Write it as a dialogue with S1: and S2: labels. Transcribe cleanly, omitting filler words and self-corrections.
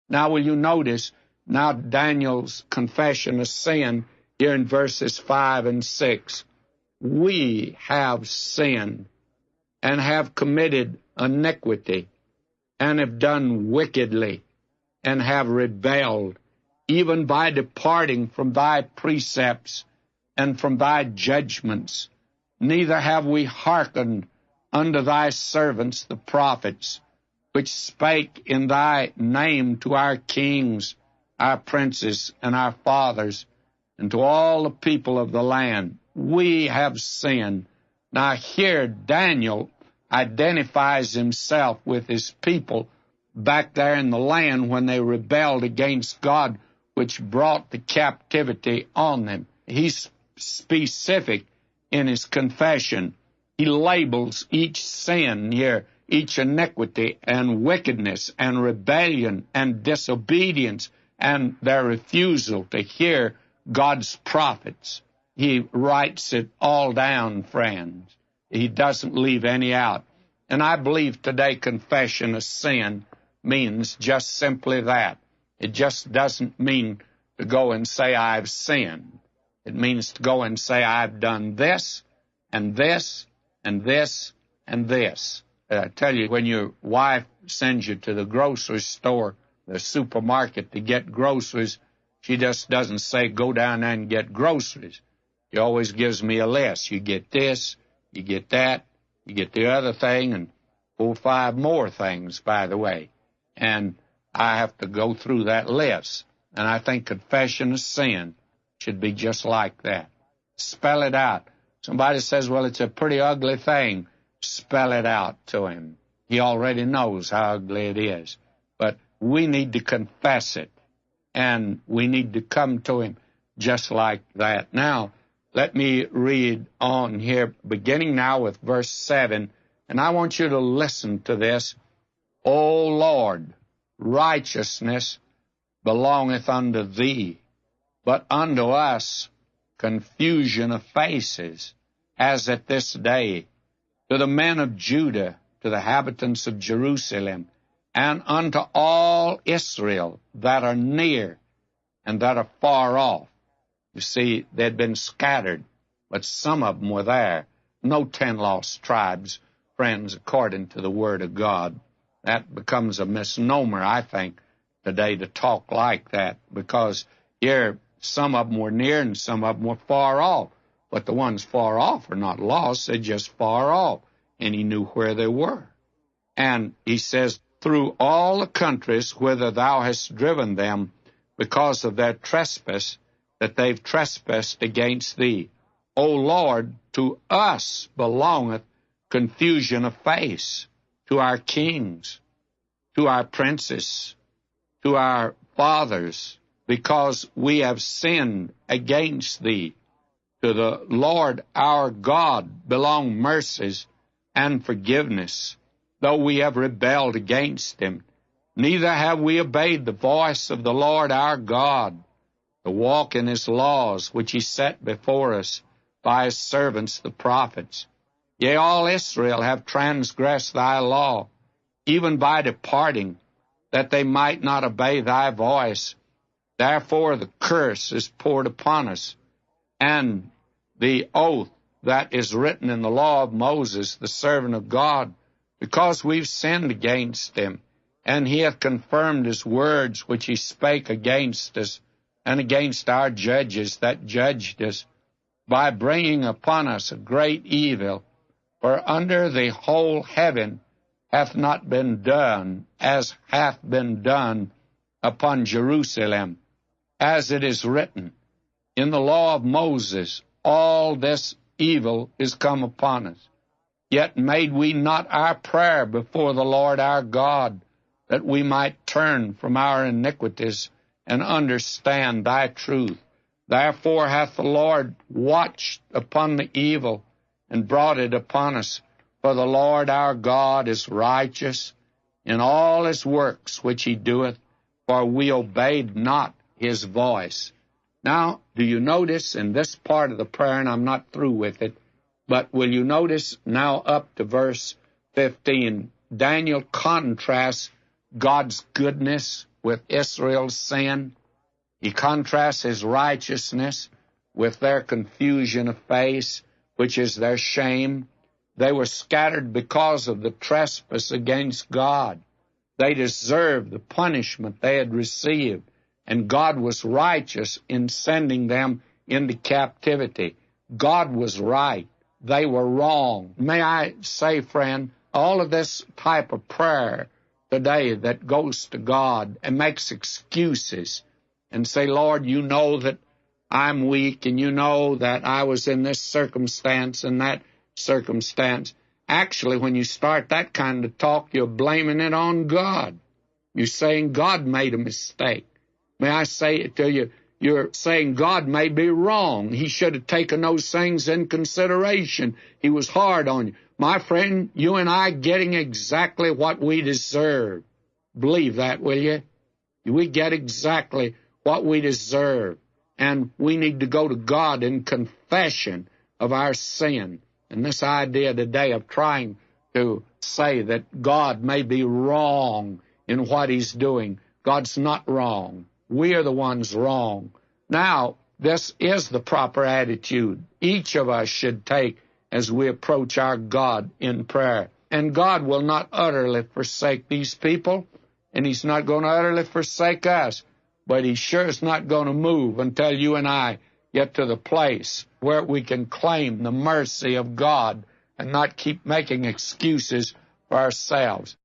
S1: Now, will you notice now Daniel's confession of sin here in verses 5 and 6? We have sinned and have committed iniquity and have done wickedly and have rebelled, even by departing from thy precepts and from thy judgments. Neither have we hearkened unto thy servants the prophets, which spake in thy name to our kings, our princes, and our fathers, and to all the people of the land. We have sinned. Now here Daniel identifies himself with his people back there in the land when they rebelled against God, which brought the captivity on them. He's specific in his confession. He labels each sin here, each iniquity and wickedness and rebellion and disobedience and their refusal to hear God's prophets. He writes it all down, friends. He doesn't leave any out. And I believe today confession of sin means just simply that. It just doesn't mean to go and say, I've sinned. It means to go and say, I've done this and this and this and this. I tell you, when your wife sends you to the grocery store, the supermarket to get groceries, she just doesn't say, go down there and get groceries. She always gives me a list. You get this, you get that, you get the other thing, and 4 or 5 more things, by the way. And I have to go through that list. And I think confession of sin should be just like that. Spell it out. Somebody says, well, it's a pretty ugly thing. Spell it out to him. He already knows how ugly it is. But we need to confess it. And we need to come to him just like that. Now, let me read on here, beginning now with verse 7. And I want you to listen to this. O Lord, righteousness belongeth unto thee, but unto us confusion of faces, as at this day, to the men of Judah, to the inhabitants of Jerusalem, and unto all Israel that are near and that are far off. You see, they'd been scattered, but some of them were there. No 10 lost tribes, friends, according to the Word of God. That becomes a misnomer, I think, today to talk like that, because here some of them were near and some of them were far off. But the ones far off are not lost, they're just far off. And he knew where they were. And he says, through all the countries whither thou hast driven them, because of their trespass, that they've trespassed against thee. O Lord, to us belongeth confusion of face, to our kings, to our princes, to our fathers, because we have sinned against thee. To the Lord our God belong mercies and forgiveness, though we have rebelled against him. Neither have we obeyed the voice of the Lord our God, to walk in his laws, which he set before us by his servants the prophets. Yea, all Israel have transgressed thy law, even by departing, that they might not obey thy voice. Therefore the curse is poured upon us, and the oath that is written in the law of Moses, the servant of God, because we've sinned against him, and he hath confirmed his words which he spake against us, and against our judges that judged us, by bringing upon us a great evil. For under the whole heaven hath not been done as hath been done upon Jerusalem, as it is written in the law of Moses, all this evil is come upon us. Yet made we not our prayer before the Lord our God, that we might turn from our iniquities and understand thy truth. Therefore hath the Lord watched upon the evil and brought it upon us. For the Lord our God is righteous in all his works which he doeth, for we obeyed not his voice. Now, do you notice in this part of the prayer, and I'm not through with it, but will you notice now up to verse 15, Daniel contrasts God's goodness with Israel's sin. He contrasts his righteousness with their confusion of face, which is their shame. They were scattered because of the trespass against God. They deserved the punishment they had received, and God was righteous in sending them into captivity. God was right. They were wrong. May I say, friend, all of this type of prayer today that goes to God and makes excuses and say, Lord, you know that I'm weak, and you know that I was in this circumstance and that circumstance. Actually, when you start that kind of talk, you're blaming it on God. You're saying God made a mistake. May I say it to you? You're saying God may be wrong. He should have taken those things in consideration. He was hard on you. My friend, you and I getting exactly what we deserve. Believe that, will you? We get exactly what we deserve. And we need to go to God in confession of our sin. And this idea today of trying to say that God may be wrong in what he's doing. God's not wrong. We are the ones wrong. Now, this is the proper attitude each of us should take as we approach our God in prayer. And God will not utterly forsake these people, and he's not going to utterly forsake us. But he sure is not going to move until you and I get to the place where we can claim the mercy of God and not keep making excuses for ourselves.